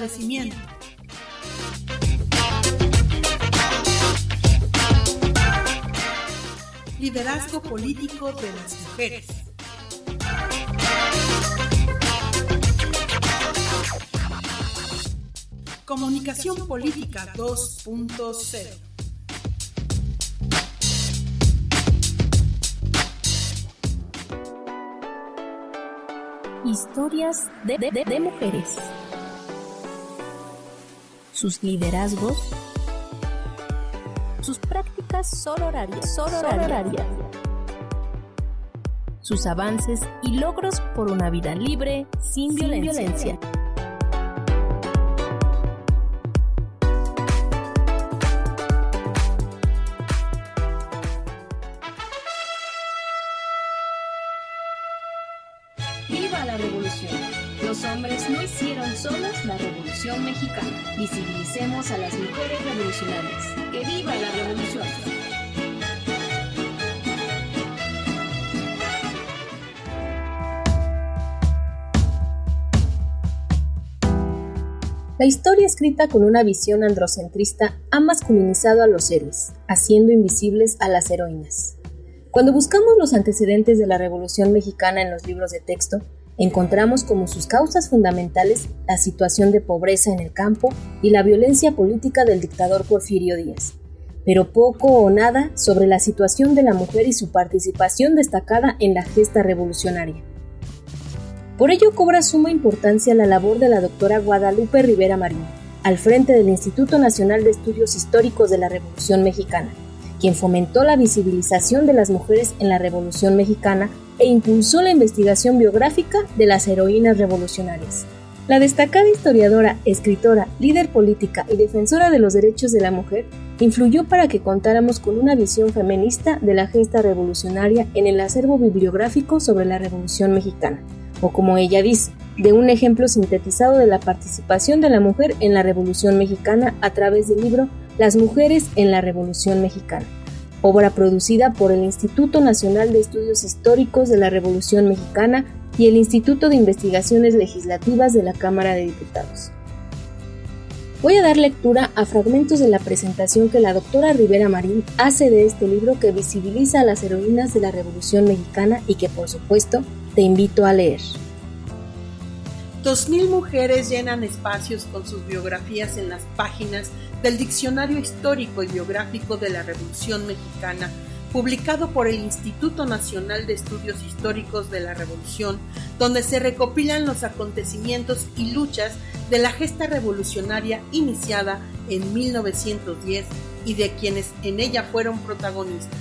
fortalecimiento. Liderazgo político de las mujeres. Comunicación política 2.0. Historias de mujeres. Sus liderazgos, sus prácticas sororarias, sus avances y logros por una vida libre, sin violencia. ¡Viva la revolución! Los hombres no hicieron solos la revolución mexicana. Visibilicemos a las mujeres revolucionarias. ¡Que viva la revolución! La historia escrita con una visión androcentrista ha masculinizado a los héroes, haciendo invisibles a las heroínas. Cuando buscamos los antecedentes de la Revolución Mexicana en los libros de texto, encontramos como sus causas fundamentales la situación de pobreza en el campo y la violencia política del dictador Porfirio Díaz, pero poco o nada sobre la situación de la mujer y su participación destacada en la gesta revolucionaria. Por ello cobra suma importancia la labor de la doctora Guadalupe Rivera Marín, al frente del Instituto Nacional de Estudios Históricos de la Revolución Mexicana, quien fomentó la visibilización de las mujeres en la Revolución Mexicana e impulsó la investigación biográfica de las heroínas revolucionarias. La destacada historiadora, escritora, líder política y defensora de los derechos de la mujer influyó para que contáramos con una visión feminista de la gesta revolucionaria en el acervo bibliográfico sobre la Revolución Mexicana, o como ella dice, de un ejemplo sintetizado de la participación de la mujer en la Revolución Mexicana a través del libro Las mujeres en la Revolución Mexicana, obra producida por el Instituto Nacional de Estudios Históricos de la Revolución Mexicana y el Instituto de Investigaciones Legislativas de la Cámara de Diputados. Voy a dar lectura a fragmentos de la presentación que la doctora Rivera Marín hace de este libro que visibiliza a las heroínas de la Revolución Mexicana y que, por supuesto, te invito a leer. 2000 mujeres llenan espacios con sus biografías en las páginas del Diccionario Histórico y Biográfico de la Revolución Mexicana, publicado por el Instituto Nacional de Estudios Históricos de la Revolución, donde se recopilan los acontecimientos y luchas de la gesta revolucionaria iniciada en 1910 y de quienes en ella fueron protagonistas.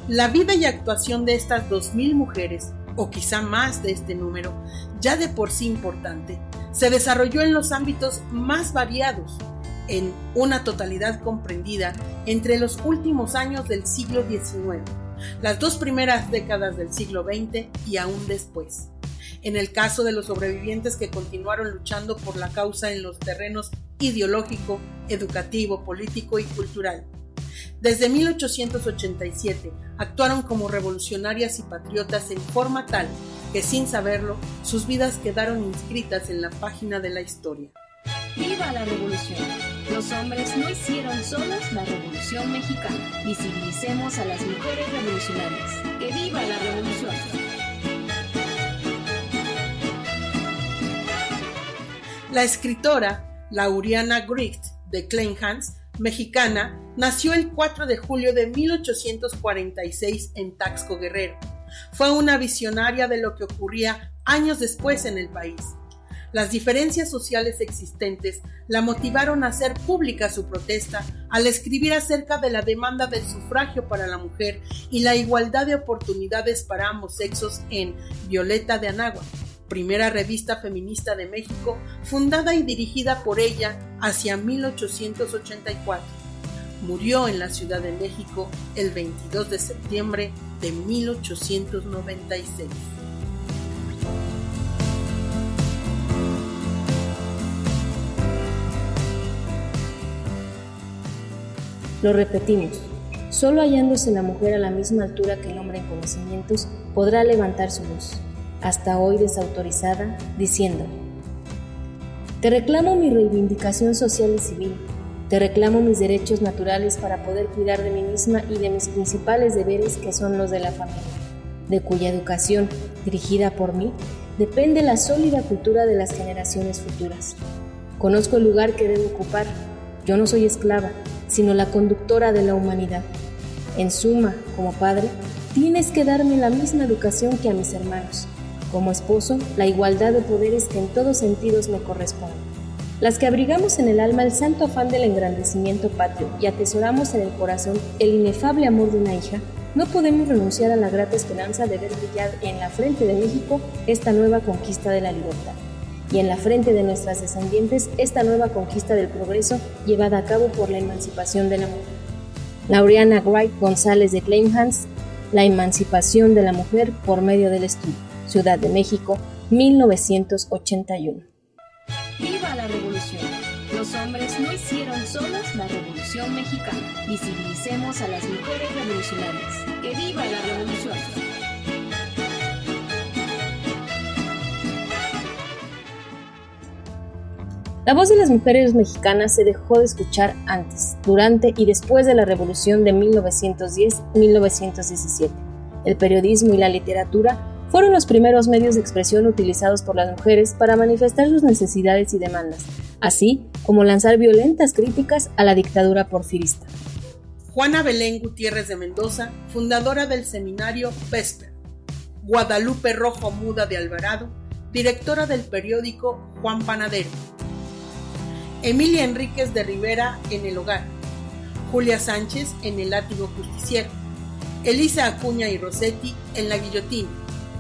La vida y actuación de estas 2000 mujeres, o quizá más de este número, ya de por sí importante, se desarrolló en los ámbitos más variados, en una totalidad comprendida entre los últimos años del siglo XIX, las 2 primeras décadas del siglo XX y aún después. En el caso de los sobrevivientes que continuaron luchando por la causa en los terrenos ideológico, educativo, político y cultural. Desde 1887 actuaron como revolucionarias y patriotas en forma tal que, sin saberlo, sus vidas quedaron inscritas en la página de la historia. ¡Viva la revolución! Los hombres no hicieron solos la revolución mexicana. Visibilicemos a las mujeres revolucionarias. ¡Que viva la revolución! La escritora Lauriana Gricht de Kleinhans, mexicana, nació el 4 de julio de 1846 en Taxco, Guerrero. Fue una visionaria de lo que ocurría años después en el país. Las diferencias sociales existentes la motivaron a hacer pública su protesta al escribir acerca de la demanda del sufragio para la mujer y la igualdad de oportunidades para ambos sexos en Violeta de Anáhuac, primera revista feminista de México, fundada y dirigida por ella hacia 1884. Murió en la Ciudad de México el 22 de septiembre de 1896. Lo repetimos, solo hallándose la mujer a la misma altura que el hombre en conocimientos podrá levantar su voz, hasta hoy desautorizada, diciendo: Te reclamo mi reivindicación social y civil. Te reclamo mis derechos naturales para poder cuidar de mí misma y de mis principales deberes, que son los de la familia, de cuya educación, dirigida por mí, depende la sólida cultura de las generaciones futuras. Conozco el lugar que debo ocupar. Yo no soy esclava, sino la conductora de la humanidad. En suma, como padre, tienes que darme la misma educación que a mis hermanos. Como esposo, la igualdad de poderes que en todos sentidos me corresponden. Las que abrigamos en el alma el santo afán del engrandecimiento patrio y atesoramos en el corazón el inefable amor de una hija, no podemos renunciar a la grata esperanza de ver brillar en la frente de México esta nueva conquista de la libertad, y en la frente de nuestras descendientes esta nueva conquista del progreso llevada a cabo por la emancipación de la mujer. Laureana Wright González de Kleinhans, La emancipación de la mujer por medio del estudio. Ciudad de México, 1981. ¡Viva la revolución! Los hombres no hicieron solos la revolución mexicana. Visibilicemos a las mujeres revolucionarias. ¡Que viva la revolución! La voz de las mujeres mexicanas se dejó de escuchar antes, durante y después de la revolución de 1910-1917. El periodismo y la literatura fueron los primeros medios de expresión utilizados por las mujeres para manifestar sus necesidades y demandas, así como lanzar violentas críticas a la dictadura porfirista. Juana Belén Gutiérrez de Mendoza, fundadora del seminario Vesper. Guadalupe Rojo Muda de Alvarado, directora del periódico Juan Panadero. Emilia Enríquez de Rivera en El Hogar. Julia Sánchez en El Látigo Justiciero. Elisa Acuña y Rossetti en La Guillotina,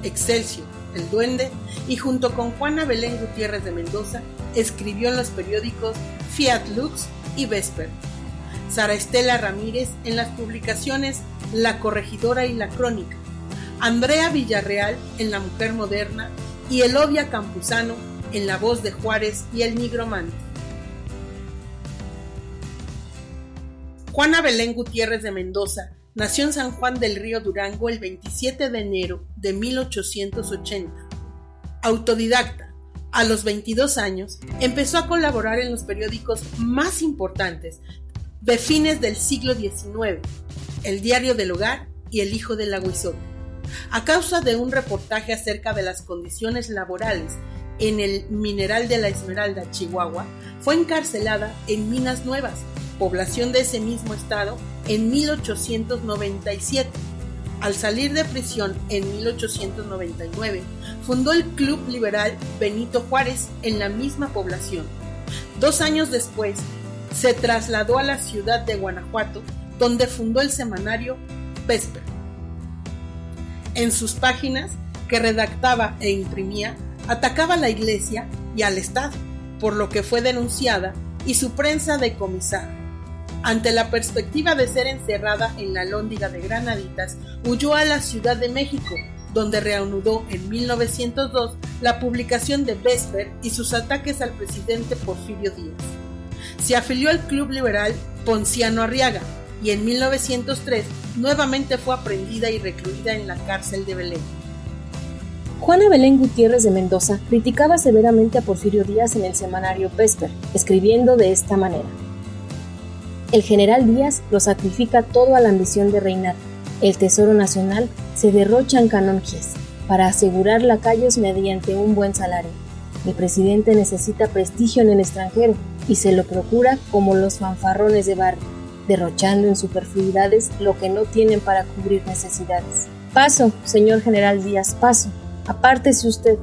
Excelsior, El Duende, y junto con Juana Belén Gutiérrez de Mendoza escribió en los periódicos Fiat Lux y Vesper. Sara Estela Ramírez en las publicaciones La Corregidora y La Crónica. Andrea Villarreal en La Mujer Moderna y Elodia Campuzano en La Voz de Juárez y El Nigromante. Juana Belén Gutiérrez de Mendoza nació en San Juan del Río Durango el 27 de enero de 1880. Autodidacta, a los 22 años empezó a colaborar en los periódicos más importantes de fines del siglo XIX, El Diario del Hogar y El Hijo del Agüizote. A causa de un reportaje acerca de las condiciones laborales en el Mineral de la Esmeralda, Chihuahua, fue encarcelada en Minas Nuevas, población de ese mismo estado, en 1897. Al salir de prisión en 1899, fundó el Club Liberal Benito Juárez en la misma población. 2 años después, se trasladó a la ciudad de Guanajuato, donde fundó el semanario Vesper. En sus páginas, que redactaba e imprimía, atacaba a la Iglesia y al Estado, por lo que fue denunciada y su prensa decomisada. Ante la perspectiva de ser encerrada en la Alhóndiga de Granaditas, huyó a la Ciudad de México, donde reanudó en 1902 la publicación de Vesper y sus ataques al presidente Porfirio Díaz. Se afilió al Club Liberal Ponciano Arriaga y en 1903 nuevamente fue aprehendida y recluida en la cárcel de Belén. Juana Belén Gutiérrez de Mendoza criticaba severamente a Porfirio Díaz en el semanario Vesper, escribiendo de esta manera: el general Díaz lo sacrifica todo a la ambición de reinar. El tesoro nacional se derrocha en canonjías para asegurar lacayos mediante un buen salario. El presidente necesita prestigio en el extranjero y se lo procura como los fanfarrones de barrio, derrochando en superfluidades lo que no tienen para cubrir necesidades. Paso, señor general Díaz, paso. Apártese usted.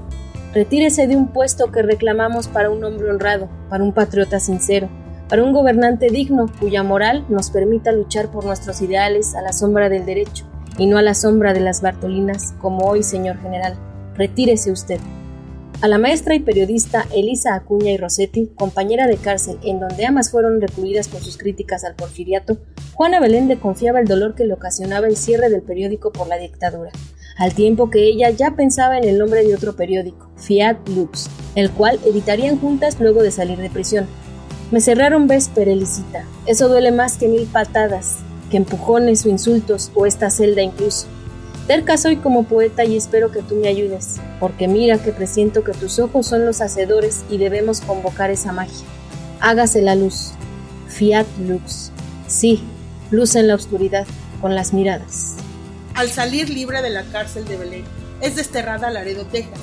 Retírese de un puesto que reclamamos para un hombre honrado, para un patriota sincero, para un gobernante digno cuya moral nos permita luchar por nuestros ideales a la sombra del derecho y no a la sombra de las Bartolinas, como hoy, señor general. Retírese usted. A la maestra y periodista Elisa Acuña y Rossetti, compañera de cárcel en donde ambas fueron recluidas por sus críticas al porfiriato, Juana Belén le confiaba el dolor que le ocasionaba el cierre del periódico por la dictadura, al tiempo que ella ya pensaba en el nombre de otro periódico, Fiat Lux, el cual editarían juntas luego de salir de prisión. Me cerraron Vesper, Elisita. Eso duele más que 1000 patadas, que empujones o insultos o esta celda incluso. Terca soy como poeta y espero que tú me ayudes, porque mira que presiento que tus ojos son los hacedores y debemos convocar esa magia. Hágase la luz. Fiat lux. Sí, luz en la oscuridad, con las miradas. Al salir libre de la cárcel de Belén, es desterrada a Laredo, Texas,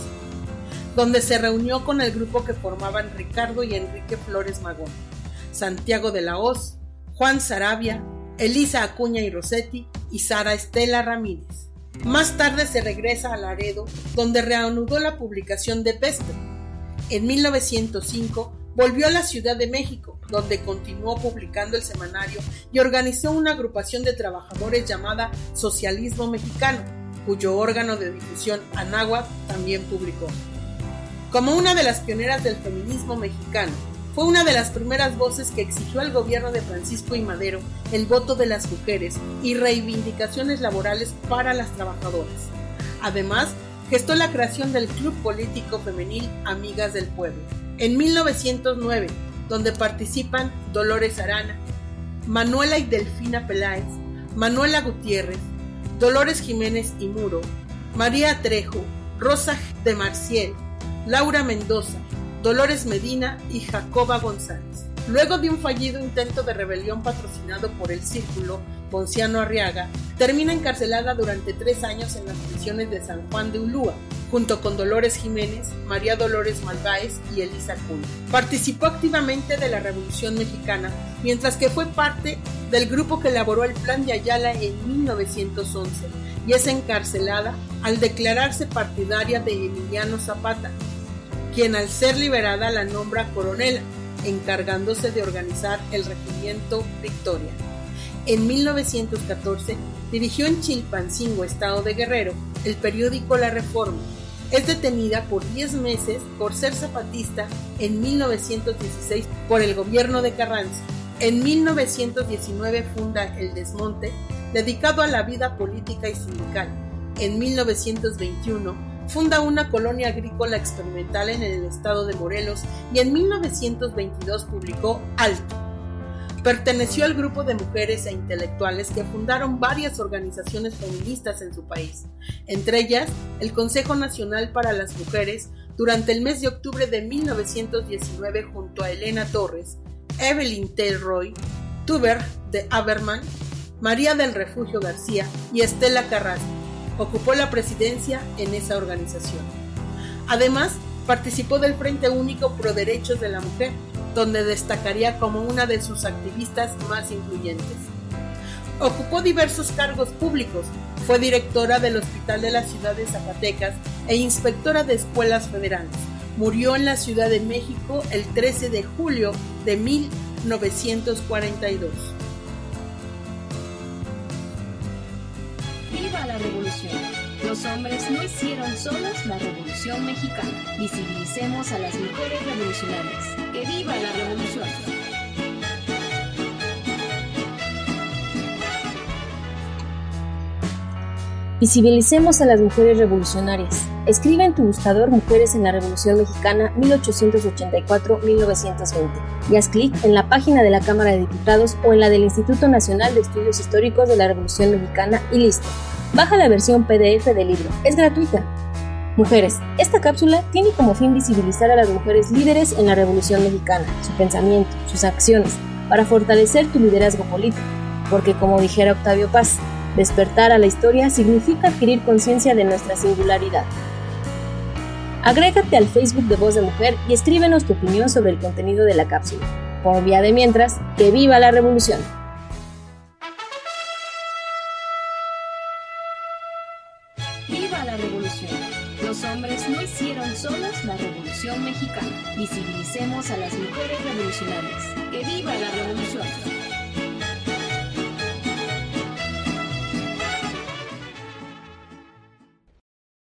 donde se reunió con el grupo que formaban Ricardo y Enrique Flores Magón, Santiago de la Hoz, Juan Saravia, Elisa Acuña y Rossetti y Sara Estela Ramírez. Más tarde se regresa a Laredo, donde reanudó la publicación de Peste. En 1905 volvió a la Ciudad de México, donde continuó publicando el semanario y organizó una agrupación de trabajadores llamada Socialismo Mexicano, cuyo órgano de difusión Anáhuac también publicó. Como una de las pioneras del feminismo mexicano, fue una de las primeras voces que exigió al gobierno de Francisco I. Madero el voto de las mujeres y reivindicaciones laborales para las trabajadoras. Además, gestó la creación del Club Político Femenil Amigas del Pueblo. En 1909, donde participan Dolores Arana, Manuela y Delfina Peláez, Manuela Gutiérrez, Dolores Jiménez y Muro, María Trejo, Rosa de Marciel, Laura Mendoza, Dolores Medina y Jacoba González. Luego de un fallido intento de rebelión patrocinado por el Círculo Ponciano Arriaga, termina encarcelada durante 3 años en las prisiones de San Juan de Ulúa, junto con Dolores Jiménez, María Dolores Malváez y Elisa Acuña. Participó activamente de la Revolución Mexicana, mientras que fue parte del grupo que elaboró el Plan de Ayala en 1911 y es encarcelada al declararse partidaria de Emiliano Zapata, quien al ser liberada la nombra coronela, encargándose de organizar el regimiento Victoria. En 1914 dirigió en Chilpancingo, estado de Guerrero, el periódico La Reforma. Es detenida por 10 meses por ser zapatista en 1916 por el gobierno de Carranza. En 1919 funda El Desmonte, dedicado a la vida política y sindical. En 1921 funda una colonia agrícola experimental en el estado de Morelos y en 1922 publicó Alto. Perteneció al grupo de mujeres e intelectuales que fundaron varias organizaciones feministas en su país, entre ellas el Consejo Nacional para las Mujeres durante el mes de octubre de 1919 junto a Elena Torres, Evelyn Telroy, Tuber de Haberman, María del Refugio García y Estela Carrasco. Ocupó la presidencia en esa organización. Además, participó del Frente Único Pro Derechos de la Mujer, donde destacaría como una de sus activistas más influyentes. Ocupó diversos cargos públicos, fue directora del Hospital de la Ciudad de Zacatecas e inspectora de escuelas federales. Murió en la Ciudad de México el 13 de julio de 1942. ¡Viva la revolución! Los hombres no hicieron solos la Revolución Mexicana. Visibilicemos a las mujeres revolucionarias. ¡Que viva la revolución! Visibilicemos a las mujeres revolucionarias. Escribe en tu buscador Mujeres en la Revolución Mexicana 1884-1920 y haz clic en la página de la Cámara de Diputados o en la del Instituto Nacional de Estudios Históricos de la Revolución Mexicana y listo. Baja la versión PDF del libro, es gratuita. Mujeres, esta cápsula tiene como fin visibilizar a las mujeres líderes en la Revolución Mexicana, su pensamiento, sus acciones, para fortalecer tu liderazgo político, porque como dijera Octavio Paz, despertar a la historia significa adquirir conciencia de nuestra singularidad. Agrégate al Facebook de Voz de Mujer y escríbenos tu opinión sobre el contenido de la cápsula. Por vía de mientras, ¡que viva la revolución! ¡Viva la revolución! Los hombres no hicieron solos la Revolución Mexicana. Visibilicemos a las mujeres revolucionarias. ¡Que viva la revolución!